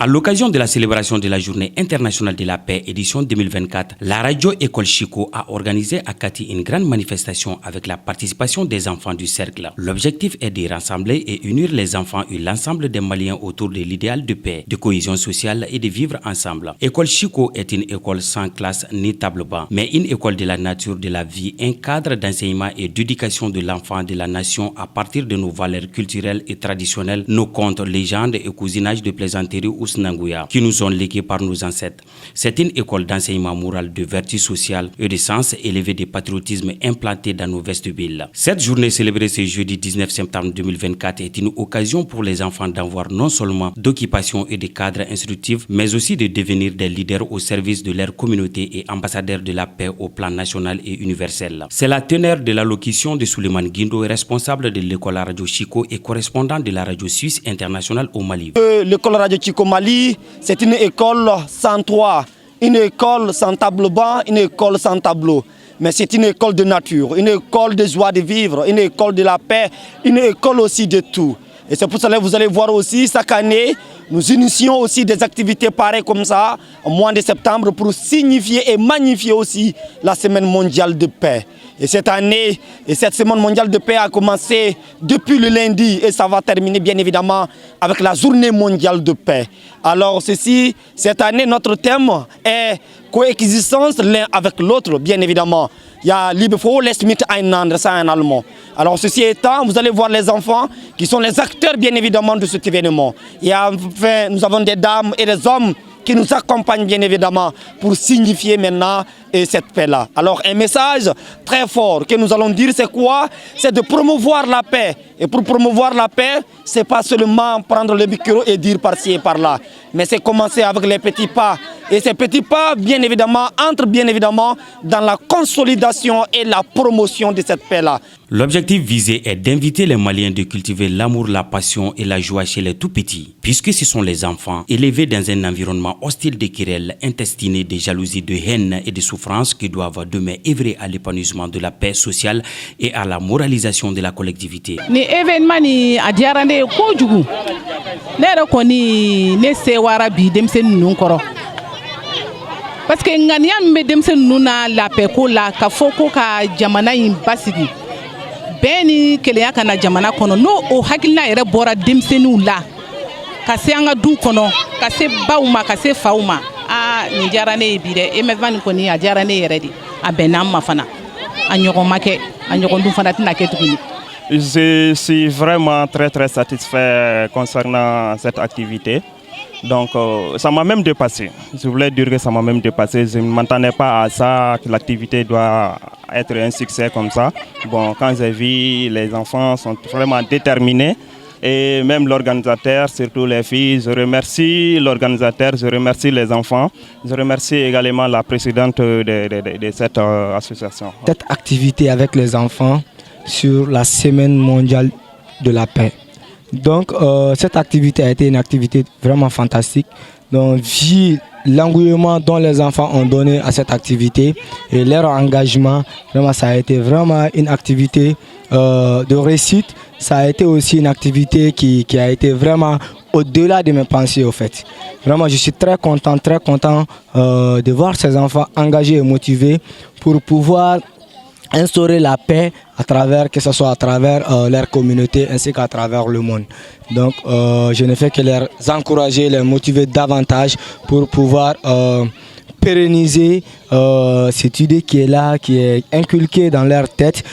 À l'occasion de la célébration de la Journée internationale de la paix édition 2024, la radio École Chico a organisé à Kati une grande manifestation avec la participation des enfants du cercle. L'objectif est de rassembler et unir les enfants et l'ensemble des Maliens autour de l'idéal de paix, de cohésion sociale et de vivre ensemble. École Chico est une école sans classe ni table banc, mais une école de la nature, de la vie, un cadre d'enseignement et d'éducation de l'enfant de la nation à partir de nos valeurs culturelles et traditionnelles, nos contes, légendes et cousinage de plaisanterie ou snangouya qui nous ont légués par nos ancêtres. C'est une école d'enseignement moral, de vertu sociale et de sens élevé de patriotisme implantée dans nos vestibules. Cette journée célébrée ce jeudi 19 septembre 2024 est une occasion pour les enfants d'avoir non seulement d'occupation et de cadres instructifs, mais aussi de devenir des leaders au service de leur communauté et ambassadeurs de la paix au plan national et universel. C'est la teneur de l'allocution de Souleymane Guindo, responsable de l'école Radio Chico et correspondant de la radio suisse internationale au Mali. L'école Radio Chico Mali, c'est une école sans toit, une école sans table banc, une école sans tableau. Mais c'est une école de nature, une école de joie de vivre, une école de la paix, une école aussi de tout. Et c'est pour cela que vous allez voir aussi, chaque année, nous initions aussi des activités pareilles comme ça, au mois de septembre, pour signifier et magnifier aussi la Semaine mondiale de paix. Et cette année, cette Semaine mondiale de paix a commencé depuis le lundi et ça va terminer bien évidemment avec la Journée mondiale de paix. Alors cette année, notre thème est coexistence l'un avec l'autre, bien évidemment. Il y a Liebe für les Miteinander, ça en allemand. Alors ceci étant, vous allez voir les enfants qui sont les acteurs bien évidemment de cet événement. Et enfin, nous avons des dames et des hommes qui nous accompagnent bien évidemment pour signifier maintenant cette paix-là. Alors un message très fort que nous allons dire, c'est quoi? C'est de promouvoir la paix. Et pour promouvoir la paix, c'est pas seulement prendre le micro et dire par-ci et par-là, mais c'est commencer avec les petits pas. Et ces petits pas, bien évidemment, entrent bien évidemment dans la consolidation et la promotion de cette paix-là. L'objectif visé est d'inviter les Maliens de cultiver l'amour, la passion et la joie chez les tout-petits, puisque ce sont les enfants élevés dans un environnement hostile de querelles intestinées, de jalousie, de haine et de souffrance qui doivent demain œuvrer à l'épanouissement de la paix sociale et à la moralisation de la collectivité. Ni événement ni adiarande ko jugu. Ne ko ni ne se wara bi demsen nun koro. Parce que ngania me demsen nuna la paix ko la ka foko ka jamana yin basigi. Beni keleya kana jamana kono no o hakilina ere bora demsenu la ka se anga du kono ka se bawma ka se fawma ni jarane bire e mevani koni a jarane yere di a benam mafana a nyogon make a nyogon du fana tina ketuguni. Je suis vraiment très satisfait concernant cette activité. Donc ça m'a même dépassé. Je voulais dire que ça m'a même dépassé. Je ne m'attendais pas à ça, que l'activité doit être un succès comme ça. Bon, quand j'ai vu les enfants sont vraiment déterminés et même l'organisateur, surtout les filles, je remercie l'organisateur, je remercie les enfants, je remercie également la présidente de cette association. Cette activité avec les enfants sur la Semaine mondiale de la paix. Donc cette activité a été une activité vraiment fantastique. Donc vu l'engouement dont les enfants ont donné à cette activité et leur engagement, vraiment ça a été vraiment une activité de réussite. Ça a été aussi une activité qui a été vraiment au-delà de mes pensées au fait. Vraiment je suis très content de voir ces enfants engagés et motivés pour pouvoir instaurer la paix à travers, que ce soit à travers leur communauté ainsi qu'à travers le monde. Donc je ne fais que les encourager, les motiver davantage pour pouvoir pérenniser cette idée qui est là, qui est inculquée dans leur tête,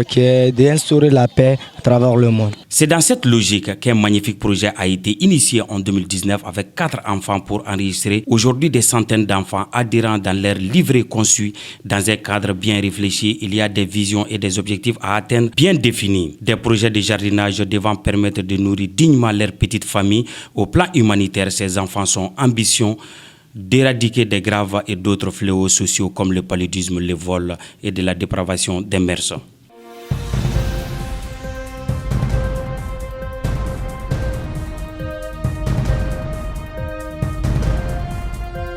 qui est d'instaurer la paix à travers le monde. C'est dans cette logique qu'un magnifique projet a été initié en 2019 avec 4 enfants pour enregistrer aujourd'hui des centaines d'enfants adhérents dans leur livret conçu dans un cadre bien réfléchi. Il y a des visions et des objectifs à atteindre bien définis. Des projets de jardinage devant permettre de nourrir dignement leurs petites familles. Au plan humanitaire, ces enfants sont ambitieux d'éradiquer des graves et d'autres fléaux sociaux comme le paludisme, le vol et de la dépravation des mœurs.